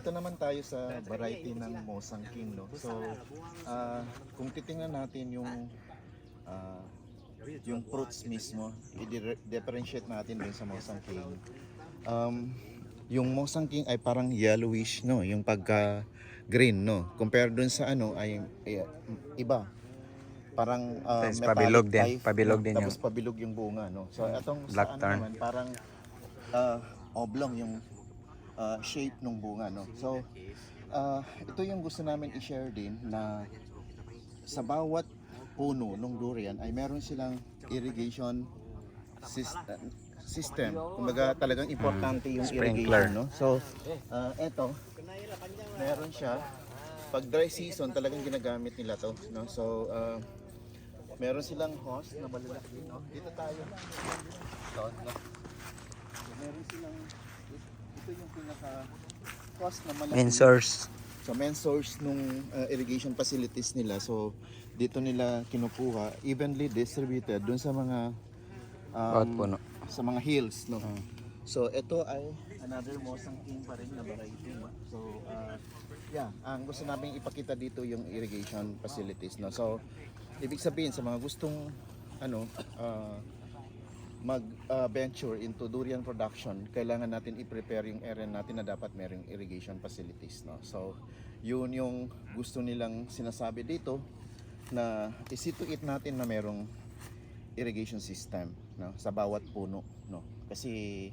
Ito naman tayo sa variety ng Mosang King, no? So, kung titingnan natin ah, yung fruits mismo, i-differentiate natin din sa Mosang King. Yung Mosang King ay parang yellowish, no? Yung pagka green, no? Compare dun sa ano ay iba. Parang Tapos metallic pabilog din. type, Pabilog no? din yung Tapos pabilog yung bunga, no? So, etong sa ano blackthorn. naman, parang oblong yung shape ng bunga, no? So, ito yung gusto namin i-share din na sa bawat puno ng durian ay meron silang irrigation system. Kumbaga talagang importante yung Sprinkler. irrigation, no? So, eto, meron siya. Pag dry season, talagang ginagamit nila to, no? So, meron silang hose na malalaki, no? Dito tayo. Ito, no? So, meron silang, ito yung pinaka hose na malaki. Main source. So main source nung irrigation facilities nila. So dito nila kinukuha, evenly distributed dun sa mga Bawat puno. sa mga hills, no. So ito ay another Mosang King pa rin na variety, no? So yeah, ang gusto namin ipakita dito yung irrigation facilities, no. So ibig sabihin sa mga gustong ano mag-venture into durian production, kailangan natin i-prepare yung area natin na dapat merong irrigation facilities, no? So, yun yung gusto nilang sinasabi dito na isituit natin na merong irrigation system, no, sa bawat puno, no? Kasi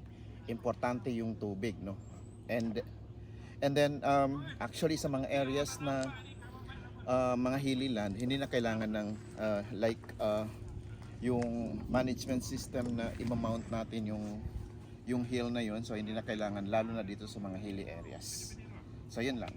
importante yung tubig, no? And then actually sa mga areas na mga hilly land, hindi na kailangan ng yung management system na i-mount natin yung hill na yun, so hindi na kailangan, lalo na dito sa mga hilly areas. So yun lang.